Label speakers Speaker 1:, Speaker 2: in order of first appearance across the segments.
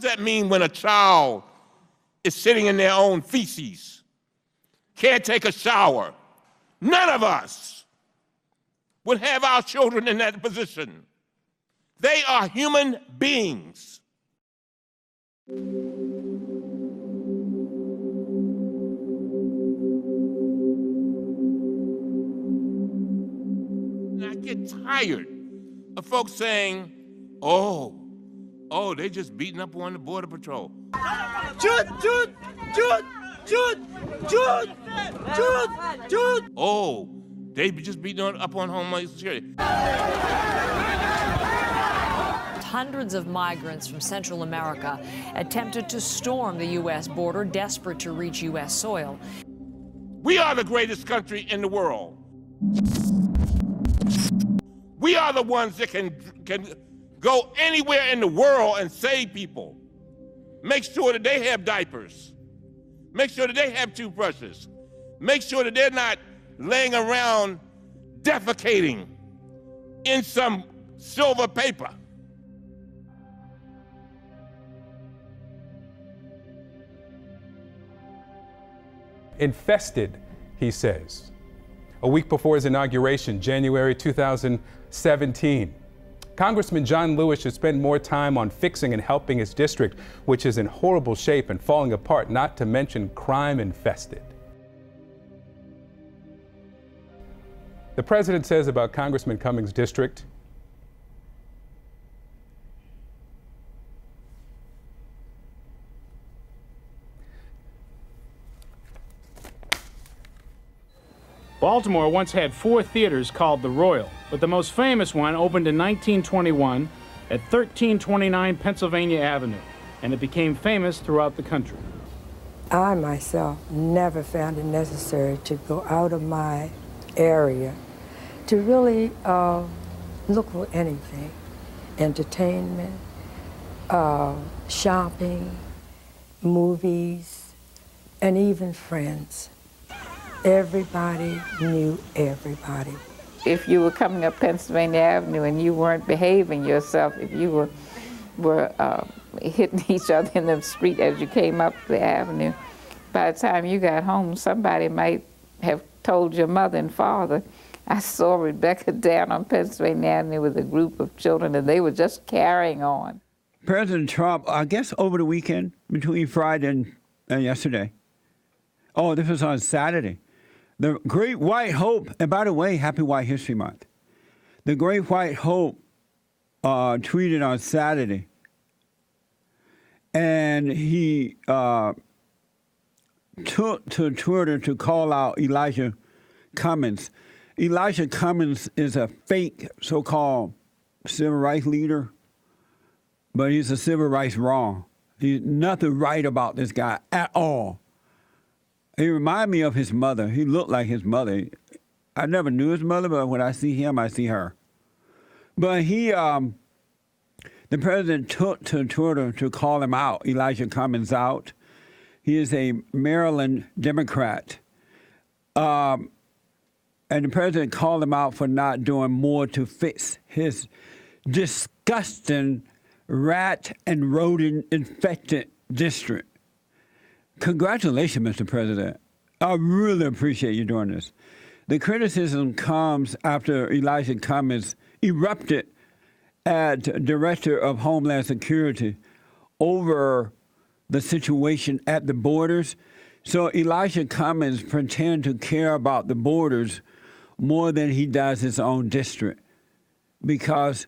Speaker 1: does that mean when a child is sitting in their own feces, can't take a shower? None of us would have our children in that position. They are human beings. And I get tired of folks saying, oh, they just beating up on the Border Patrol.
Speaker 2: Jude!
Speaker 1: Oh, they just beating up on Homeland Security.
Speaker 3: Hundreds of migrants from Central America attempted to storm the U.S. border, desperate to reach U.S. soil.
Speaker 1: We are the greatest country in the world. We are the ones that can go anywhere in the world and save people. Make sure that they have diapers. Make sure that they have toothbrushes. Make sure that they're not laying around defecating in some silver paper.
Speaker 4: Infested, he says. A week before his inauguration, January 2017, Congressman John Lewis should spend more time on fixing and helping his district, which is in horrible shape and falling apart, not to mention crime infested. The president says about Congressman Cummings' district,
Speaker 5: Baltimore once had 4 theaters called the Royal, but the most famous one opened in 1921 at 1329 Pennsylvania Avenue, and it became famous throughout the country.
Speaker 6: I myself never found it necessary to go out of my area to really look for anything. Entertainment, shopping, movies, and even friends. Everybody knew everybody.
Speaker 7: If you were coming up Pennsylvania Avenue and you weren't behaving yourself, if you were hitting each other in the street as you came up the avenue, by the time you got home, somebody might have told your mother and father, I saw Rebecca down on Pennsylvania Avenue with a group of children, and they were just carrying on.
Speaker 8: President Trump, I guess over the weekend, between Friday and yesterday. Oh, this was on Saturday. The Great White Hope, and by the way, happy White History Month. The Great White Hope tweeted on Saturday, and he took to Twitter to call out Elijah Cummings. Elijah Cummings is a fake so-called civil rights leader, but he's a civil rights wrong. There's nothing right about this guy at all. He reminded me of his mother. He looked like his mother. I never knew his mother, but when I see him, I see her. But the president took to Twitter to call him out, Elijah Cummings out. He is a Maryland Democrat. And the president called him out for not doing more to fix his disgusting rat and rodent infected district. Congratulations, Mr. President. I really appreciate you doing this. The criticism comes after Elijah Cummings erupted at Director of Homeland Security over the situation at the borders. So Elijah Cummings pretends to care about the borders more than he does his own district, because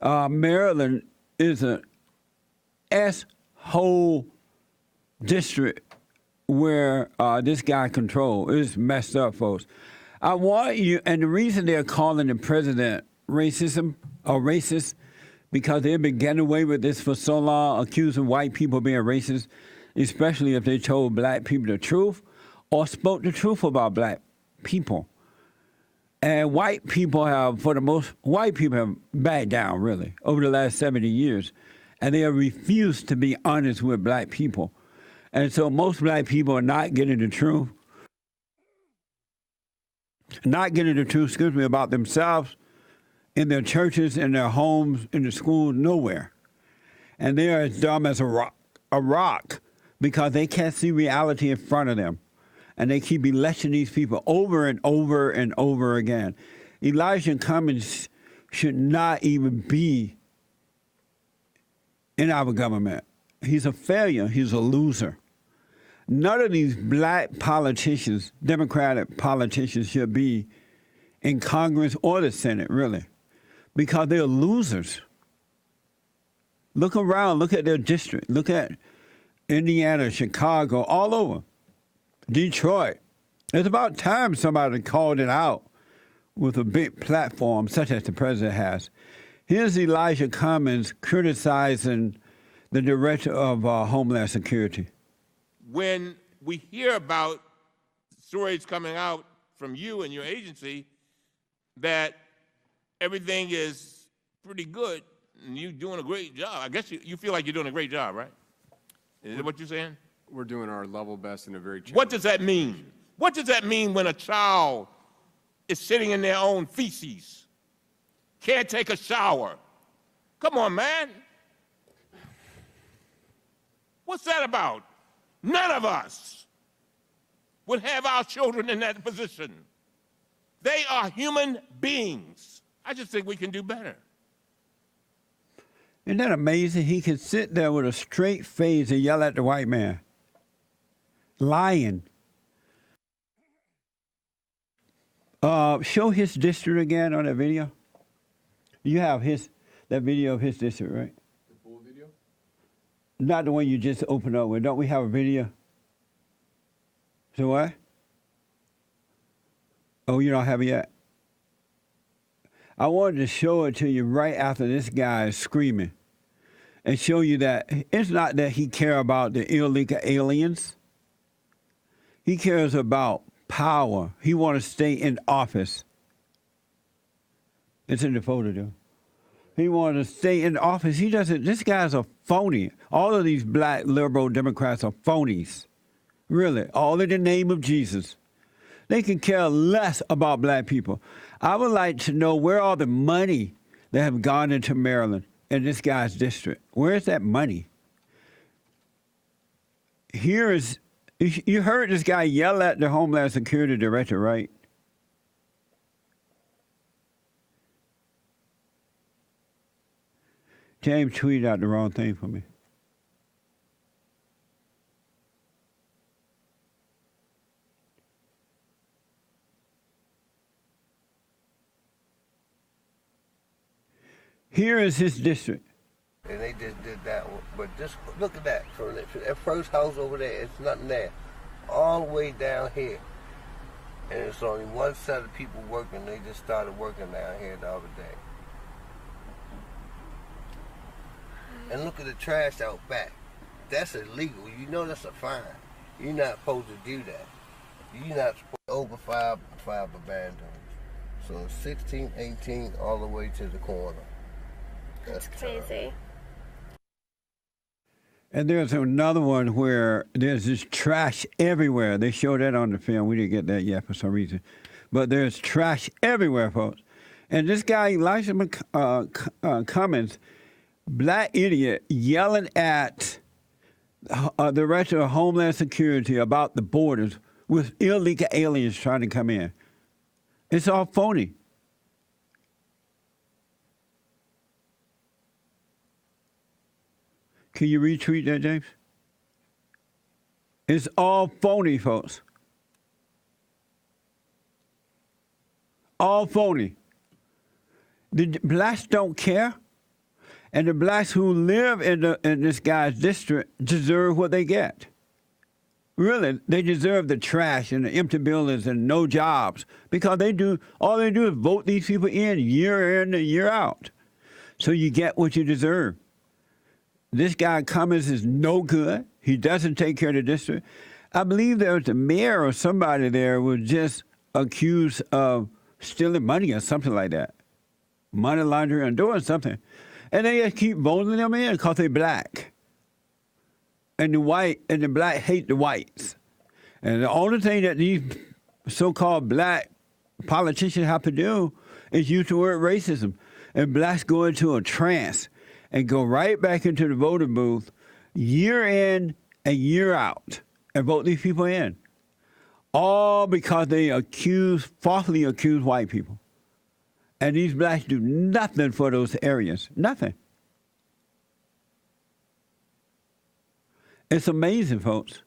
Speaker 8: Maryland is an S-hole district where this guy controls. It's messed up, folks. I want you, and the reason they're calling the president racism or racist, because they've been getting away with this for so long, accusing white people of being racist, especially if they told black people the truth or spoke the truth about black people. And white people have backed down, really, over the last 70 years. And they have refused to be honest with black people. And so most black people are not getting the truth. About themselves, in their churches, in their homes, in the schools, nowhere. and they are as dumb as a rock because they can't see reality in front of them. And they keep electing these people over and over and over again. Elijah Cummings should not even be in our government. He's a failure. He's a loser. None of these black politicians, Democratic politicians, should be in Congress or the Senate, really, because they're losers. Look around. Look at their district. Look at Indiana, Chicago, all over. Detroit. It's about time somebody called it out with a big platform such as the president has. Here's Elijah Cummings criticizing the director of Homeland Security.
Speaker 1: When we hear about stories coming out from you and your agency that everything is pretty good and you're doing a great job, I guess you feel like you're doing a great job, right? Is that what you're saying?
Speaker 2: We're doing our level best in a very challenging.
Speaker 1: What does that mean? What does that mean when a child is sitting in their own feces, can't take a shower? Come on, man. What's that about? None of us would have our children in that position. They are human beings. I just think we can do better.
Speaker 8: Isn't that amazing? He can sit there with a straight face and yell at the white man. Lying. Show his district again on that video. You have that video of his district, right?
Speaker 2: The full video?
Speaker 8: Not the one you just opened up with. Don't we have a video? So what? Oh, you don't have it yet? I wanted to show it to you right after this guy is screaming and show you that it's not that he cares about the illegal aliens. He cares about power. He wants to stay in office. It's in the photo, though. He wants to stay in office. He doesn't. This guy's a phony. All of these black liberal Democrats are phonies. Really, all in the name of Jesus. They can care less about black people. I would like to know where all the money that have gone into Maryland in this guy's district. Where is that money? You heard this guy yell at the Homeland Security Director, right? James tweeted out the wrong thing for me. Here is his district.
Speaker 9: And they just did that one. But just look at that. From that first house over there, it's nothing there. All the way down here. And it's only one set of people working. They just started working down here the other day. And look at the trash out back. That's illegal. You know that's a fine. You're not supposed to do that. You're not supposed to over five abandoned. So 16, 18, all the way to the corner.
Speaker 10: That's crazy.
Speaker 8: And there's another one where there's just trash everywhere. They showed that on the film. We didn't get that yet for some reason. But there's trash everywhere, folks. And this guy, Elijah Cummings, black idiot, yelling at the director of Homeland Security about the borders with illegal aliens trying to come in. It's all phony. Can you retweet that, James? It's all phony, folks. All phony. The blacks don't care, and the blacks who live in this guy's district deserve what they get. Really, they deserve the trash and the empty buildings and no jobs because all they do is vote these people in and year out. So you get what you deserve. This guy Cummings is no good. He doesn't take care of the district. I believe there was a mayor or somebody there who was just accused of stealing money or something like that. Money laundering or doing something. And they just keep voting them in because they're black. And the black hate the whites. And the only thing that these so-called black politicians have to do is use the word racism. And blacks go into a trance. and go right back into the voting booth year in and year out and vote these people in. All because they falsely accuse white people. And these blacks do nothing for those areas. Nothing. It's amazing, folks.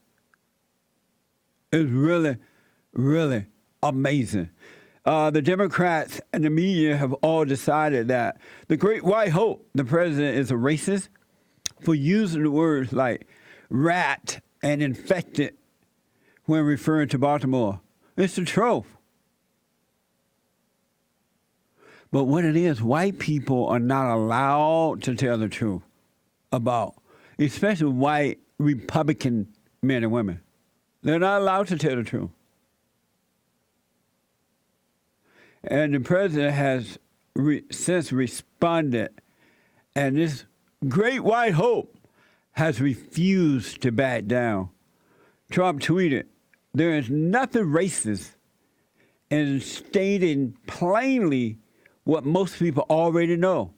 Speaker 8: It's really, really amazing. The Democrats and the media have all decided that the great white hope, the president, is a racist for using the words like rat and infected when referring to Baltimore. It's the truth. But what it is, white people are not allowed to tell the truth about, especially white Republican men and women. They're not allowed to tell the truth. And the president has since responded, and this great white hope has refused to back down. Trump tweeted, "There is nothing racist in stating plainly what most people already know.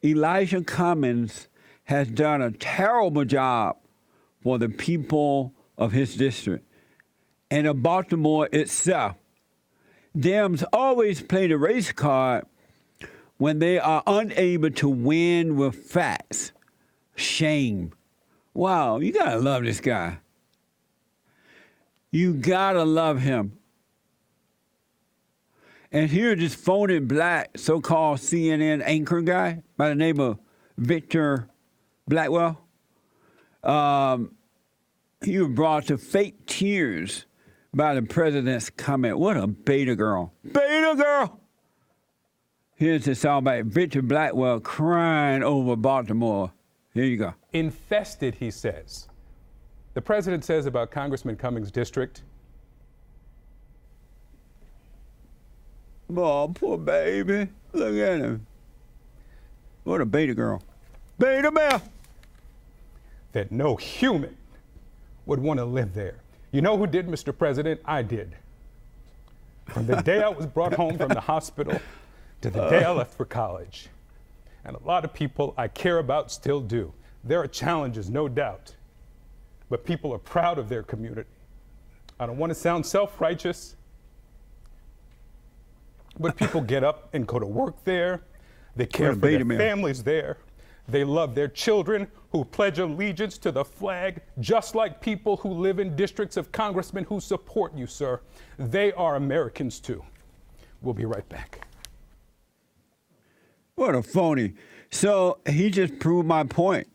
Speaker 8: Elijah Cummings has done a terrible job for the people of his district and of Baltimore itself. Dems always play the race card when they are unable to win with facts. Shame." Wow, you gotta love this guy. You gotta love him. And here, this phony black so-called CNN anchor guy by the name of Victor Blackwell, he was brought to fake tears by the president's comment. What a beta girl. Beta girl! Here's the soundbite. Victor Blackwell crying over Baltimore. Here you go.
Speaker 4: Infested, he says. The president says about Congressman Cummings' district.
Speaker 8: Oh, poor baby. Look at him. What a beta girl. Beta male.
Speaker 4: That no human would want to live there. You know who did, Mr. President? I did. From the day I was brought home from the hospital to the day I left for college. And a lot of people I care about still do. There are challenges, no doubt. But people are proud of their community. I don't want to sound self-righteous, but people get up and go to work there. They care for their families there. They love their children who pledge allegiance to the flag, just like people who live in districts of congressmen who support you, sir. They are Americans, too. We'll be right back.
Speaker 8: What a phony. So he just proved my point.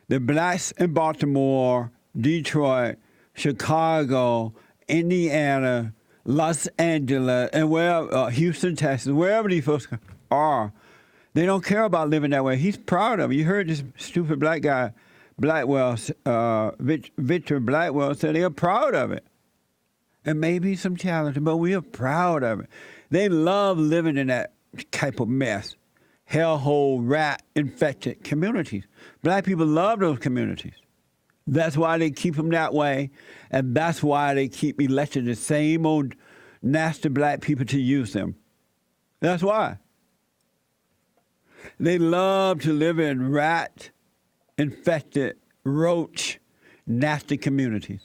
Speaker 8: The blacks in Baltimore, Detroit, Chicago, Indiana, Los Angeles, and wherever, Houston, Texas, wherever these folks are, they don't care about living that way. He's proud of it. You heard this stupid black guy, Blackwell, Victor Blackwell, said they're proud of it. And maybe some challenge, but we are proud of it. They love living in that type of mess. Hellhole, rat-infected communities. Black people love those communities. That's why they keep them that way, and that's why they keep electing the same old nasty black people to use them. That's why. They love to live in rat-infected, roach, nasty communities.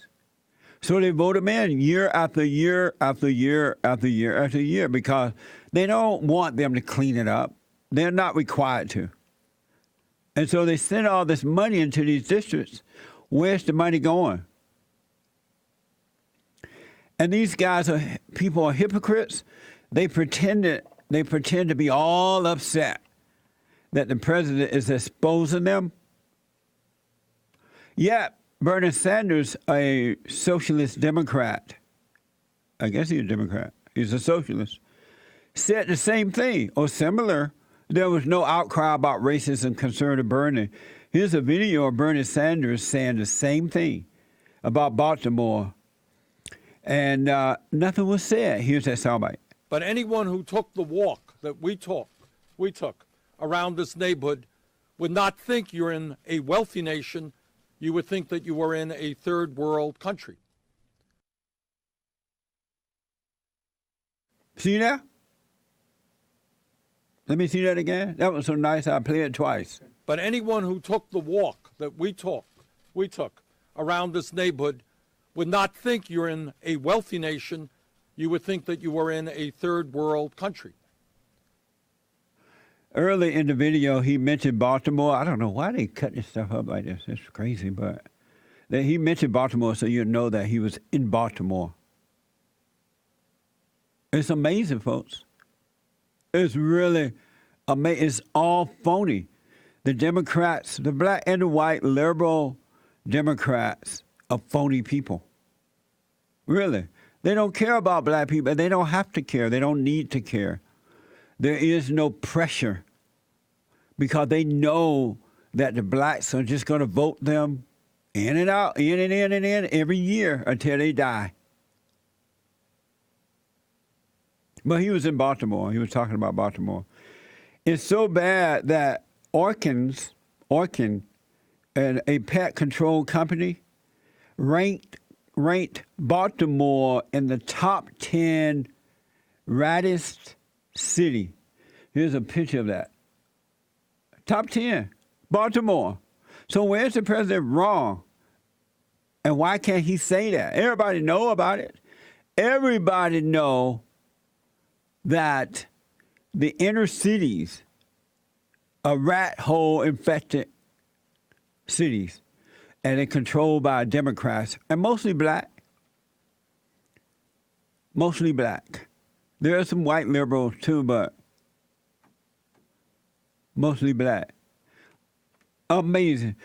Speaker 8: So they vote them in year after year after year after year after year because they don't want them to clean it up. They're not required to. And so they send all this money into these districts. Where's the money going? And these guys people are hypocrites. They pretend to be all upset that the president is exposing them. Yet Bernie Sanders, a socialist Democrat, I guess he's a Democrat, he's a socialist, said the same thing or similar. There was no outcry about racism concern of Bernie. Here's a video of Bernie Sanders saying the same thing about Baltimore, and nothing was said. Here's that soundbite.
Speaker 11: But anyone who took the walk that we took around this neighborhood would not think you're in a wealthy nation. You would think that you were in a third world country.
Speaker 8: See that? Let me see that again. That was so nice I played it twice.
Speaker 11: But anyone who took the walk that we took around this neighborhood would not think you're in a wealthy nation. You would think that you were in a third world country.
Speaker 8: Early in the video, he mentioned Baltimore. I don't know why they cut this stuff up like this. It's crazy, but that he mentioned Baltimore so you know that he was in Baltimore. It's amazing, folks. It's really amazing. It's all phony. The Democrats, the black and the white liberal Democrats are phony people. Really. They don't care about black people. They don't have to care. They don't need to care. There is no pressure because they know that the blacks are just going to vote them in and out, in and in and in every year until they die. But he was in Baltimore. He was talking about Baltimore. It's so bad that Orkin, and a pet control company, ranked Baltimore in the top 10 raddest city. Here's a picture of that. Top 10, Baltimore. So where's the president wrong? And why can't he say that? Everybody know about it. Everybody know that the inner cities are rat hole infested cities, and they're controlled by Democrats, and mostly black. Mostly black. There are some white liberals too, but mostly black. Amazing.